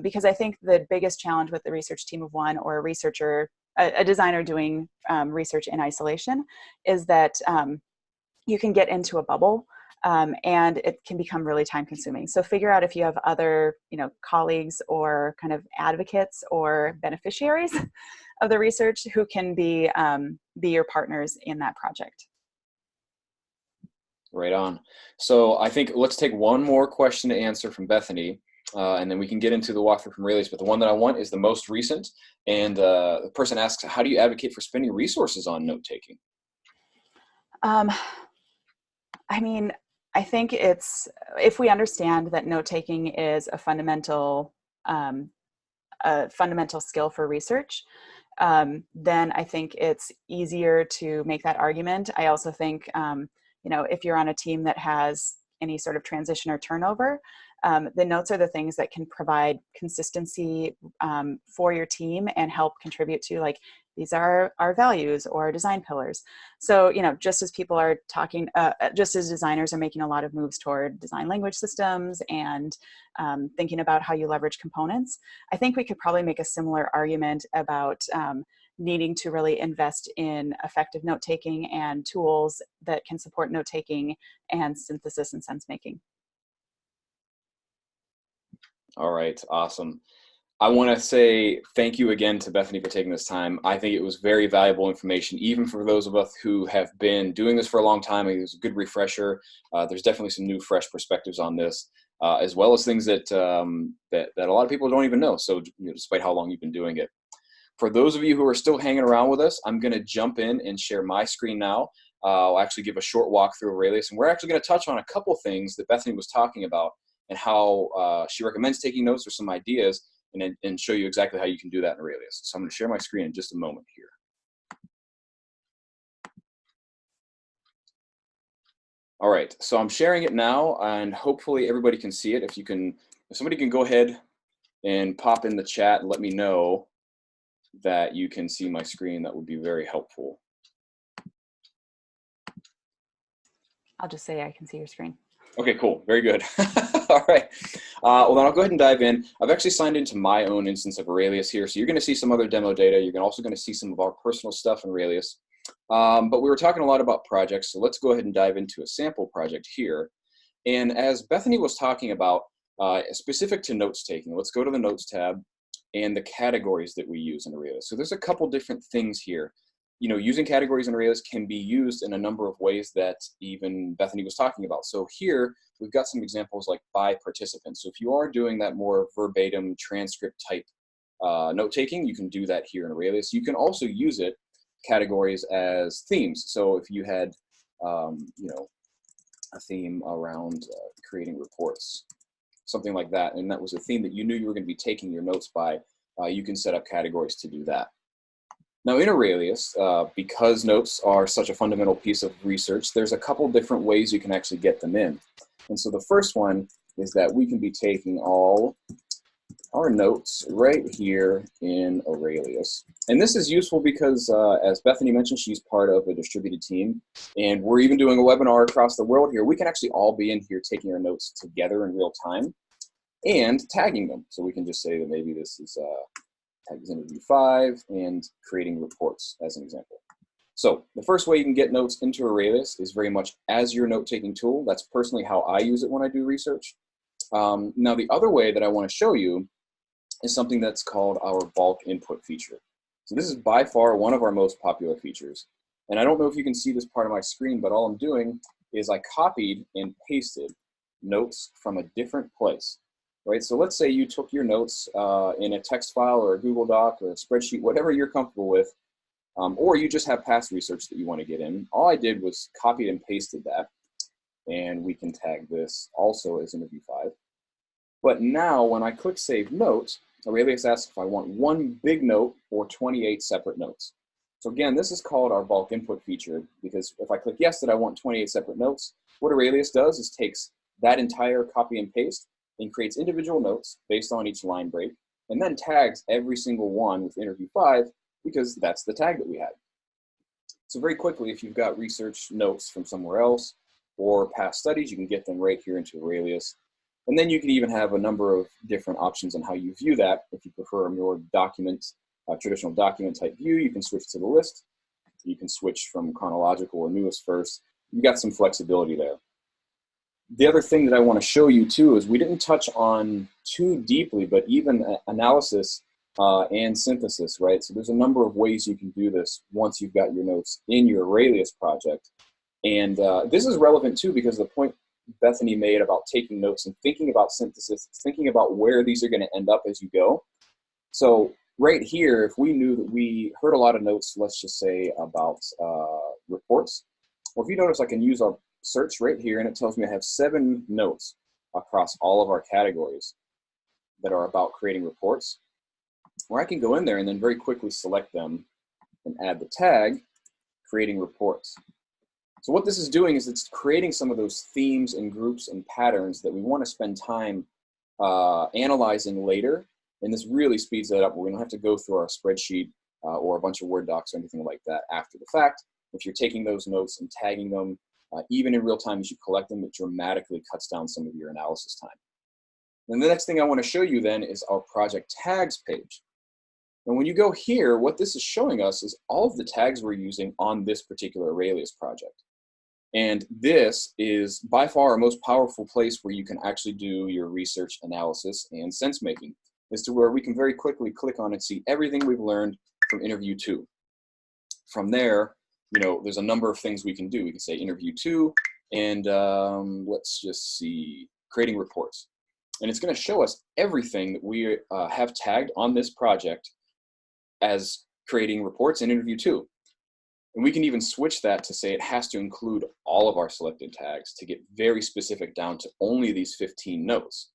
Because I think the biggest challenge with the research team of one or a researcher, a designer doing research in isolation, is that you can get into a bubble and it can become really time consuming. So figure out if you have other, colleagues or kind of advocates or beneficiaries of the research who can be your partners in that project. Right on. So I think let's take one more question to answer from Bethany, and then we can get into the walkthrough from Aurelius. But the one that I want is the most recent. And the person asks, how do you advocate for spending resources on note-taking? I think it's, if we understand that note-taking is a fundamental skill for research, then I think it's easier to make that argument. I also think, if you're on a team that has any sort of transition or turnover, the notes are the things that can provide consistency for your team and help contribute to, like, these are our values or our design pillars. So, just as people are talking, just as designers are making a lot of moves toward design language systems and thinking about how you leverage components, I think we could probably make a similar argument about needing to really invest in effective note-taking and tools that can support note-taking and synthesis and sense-making. All right, awesome. I want to say thank you again to Bethany for taking this time. I think it was very valuable information, even for those of us who have been doing this for a long time. It was a good refresher. There's definitely some new, fresh perspectives on this, as well as things that that a lot of people don't even know. So, despite how long you've been doing it. For those of you who are still hanging around with us, I'm going to jump in and share my screen now. I'll actually give a short walkthrough of Aurelius, and we're actually going to touch on a couple things that Bethany was talking about and how she recommends taking notes or some ideas, and show you exactly how you can do that in Aurelius. So I'm going to share my screen in just a moment here. All right, so I'm sharing it now, and hopefully everybody can see it. If somebody can go ahead and pop in the chat and let me know that you can see my screen, that would be very helpful. I'll just say I can see your screen. Okay, cool. Very good. All right. Well, then I'll go ahead and dive in. I've actually signed into my own instance of Aurelius here. So you're going to see some other demo data. You're also going to see some of our personal stuff in Aurelius. But we were talking a lot about projects. So let's go ahead and dive into a sample project here. And as Bethany was talking about, specific to notes taking, let's go to the Notes tab and the categories that we use in Aurelius. So there's a couple different things here. Using categories in Aurelius can be used in a number of ways that even Bethany was talking about. So here, we've got some examples like by participants. So if you are doing that more verbatim transcript type note-taking, you can do that here in Aurelius. You can also use it, categories, as themes. So if you had, a theme around creating reports, something like that, and that was a theme that you knew you were going to be taking your notes by, you can set up categories to do that. Now in Aurelius, because notes are such a fundamental piece of research, there's a couple different ways you can actually get them in. And so the first one is that we can be taking all our notes right here in Aurelius. And this is useful because, as Bethany mentioned, she's part of a distributed team, and we're even doing a webinar across the world here. We can actually all be in here taking our notes together in real time and tagging them. So we can just say that maybe this is tags interview 5 and creating reports as an example. So the first way you can get notes into Aurelius is very much as your note-taking tool. That's personally how I use it when I do research. Now the other way that I want to show you is something that's called our bulk input feature. So this is by far one of our most popular features. And I don't know if you can see this part of my screen, but all I'm doing is I copied and pasted notes from a different place. Right, so let's say you took your notes in a text file or a Google Doc or a spreadsheet, whatever you're comfortable with, or you just have past research that you want to get in. All I did was copied and pasted that, and we can tag this also as interview 5. But now when I click Save Note, Aurelius asks if I want one big note or 28 separate notes. So again, this is called our bulk input feature, because if I click yes that I want 28 separate notes, what Aurelius does is takes that entire copy and paste and creates individual notes based on each line break, and then tags every single one with interview 5, because that's the tag that we had. So very quickly, if you've got research notes from somewhere else or past studies, you can get them right here into Aurelius. And then you can even have a number of different options on how you view that. If you prefer a more traditional document type view, you can switch to the list. You can switch from chronological or newest first. You got some flexibility there. The other thing that I want to show you too is we didn't touch on too deeply, but even analysis and synthesis, right? So there's a number of ways you can do this once you've got your notes in your Aurelius project. And this is relevant too, because the point Bethany made about taking notes and thinking about synthesis, thinking about where these are going to end up as you go. So right here, if we knew that we heard a lot of notes, let's just say about reports, well, if you notice, I can use our search right here, and it tells me I have 7 notes across all of our categories that are about creating reports, where I can go in there and then very quickly select them and add the tag, creating reports. So what this is doing is it's creating some of those themes and groups and patterns that we want to spend time analyzing later. And this really speeds that up, where we don't have to go through our spreadsheet or a bunch of Word docs or anything like that after the fact. If you're taking those notes and tagging them, even in real time as you collect them, it dramatically cuts down some of your analysis time. And the next thing I want to show you then is our project tags page. And when you go here, what this is showing us is all of the tags we're using on this particular Aurelius project. And this is by far our most powerful place where you can actually do your research, analysis, and sense making, as to where we can very quickly click on and see everything we've learned from interview 2. From there, there's a number of things we can do. We can say interview 2, and let's just see, creating reports. And it's going to show us everything that we have tagged on this project as creating reports in interview 2. And we can even switch that to say it has to include all of our selected tags to get very specific down to only these 15 notes.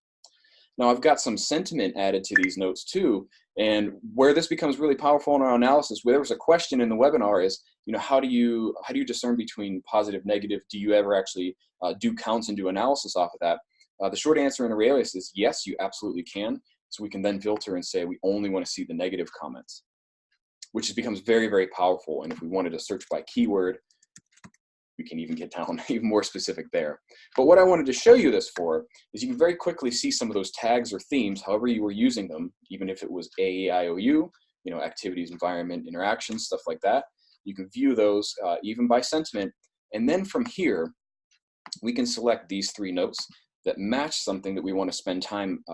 Now I've got some sentiment added to these notes too, and where this becomes really powerful in our analysis, where there was a question in the webinar is, how do you discern between positive, negative? Do you ever actually do counts and do analysis off of that? The short answer in Aurelius is yes, you absolutely can. So we can then filter and say we only want to see the negative comments, which becomes very, very powerful. And if we wanted to search by keyword, we can even get down even more specific there. But what I wanted to show you this for is you can very quickly see some of those tags or themes, however you were using them, even if it was AEIOU, activities, environment, interactions, stuff like that. You can view those even by sentiment. And then from here, we can select these 3 notes that match something that we want to spend time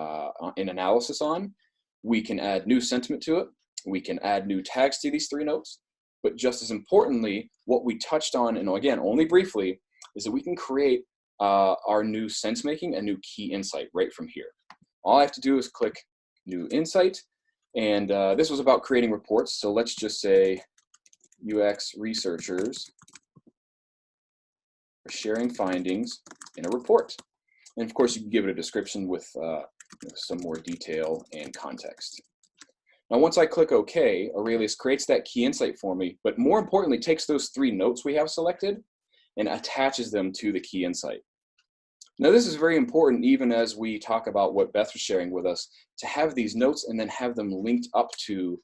in analysis on. We can add new sentiment to it. We can add new tags to these 3 notes. But just as importantly, what we touched on, and again, only briefly, is that we can create our new sense making, a new key insight right from here. All I have to do is click new insight. And this was about creating reports. So let's just say UX researchers are sharing findings in a report. And of course, you can give it a description with some more detail and context. Now, once I click OK, Aurelius creates that key insight for me, but more importantly, takes those 3 notes we have selected and attaches them to the key insight. Now, this is very important even as we talk about what Beth was sharing with us, to have these notes and then have them linked up to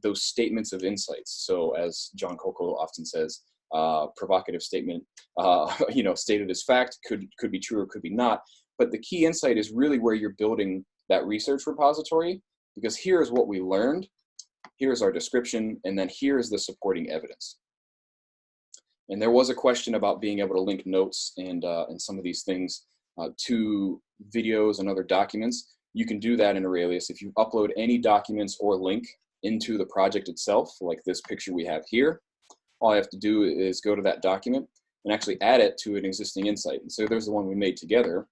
those statements of insights. So as John Coco often says, provocative statement, stated as fact, could be true or could be not. But the key insight is really where you're building that research repository, because here's what we learned, here's our description, and then here's the supporting evidence. And there was a question about being able to link notes and some of these things to videos and other documents. You can do that in Aurelius. If you upload any documents or link into the project itself, like this picture we have here, all I have to do is go to that document and actually add it to an existing insight. And so there's the one we made together.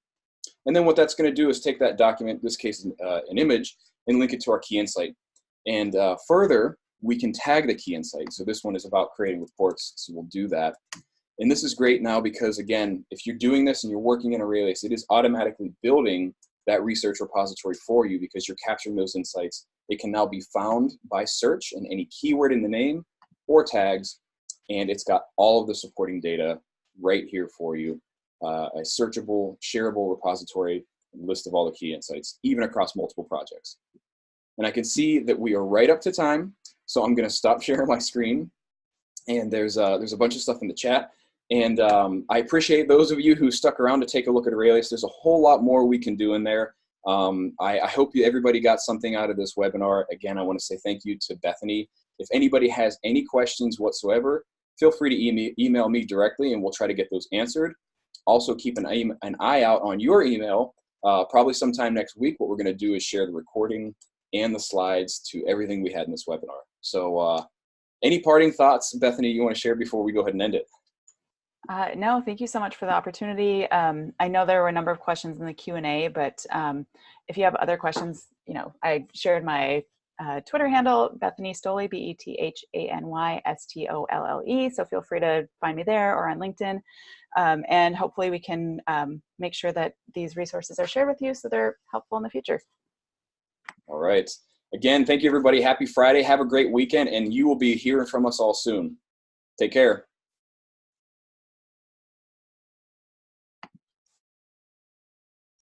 And then what that's going to do is take that document, in this case an image, and link it to our key insight. And further, we can tag the key insight. So this one is about creating reports, so we'll do that. And this is great now because, again, if you're doing this and you're working in Aurelius, it is automatically building that research repository for you because you're capturing those insights. It can now be found by search and any keyword in the name, or tags, and it's got all of the supporting data right here for you. A searchable, shareable repository, list of all the key insights, even across multiple projects. And I can see that we are right up to time, so I'm going to stop sharing my screen. And there's a bunch of stuff in the chat. And I appreciate those of you who stuck around to take a look at Aurelius. There's a whole lot more we can do in there. I hope everybody got something out of this webinar. Again, I want to say thank you to Bethany. If anybody has any questions whatsoever, feel free to email me directly, and we'll try to get those answered. Also, keep an eye out on your email. Probably sometime next week, what we're going to do is share the recording and the slides to everything we had in this webinar. So any parting thoughts, Bethany, you want to share before we go ahead and end it? No, thank you so much for the opportunity. I know there were a number of questions in the Q&A, but if you have other questions, I shared my Twitter handle, Bethany Stolle, BETHANYSTOLLE. So feel free to find me there or on LinkedIn. And hopefully we can make sure that these resources are shared with you so they're helpful in the future. All right. Again, thank you, everybody. Happy Friday. Have a great weekend, and you will be hearing from us all soon. Take care.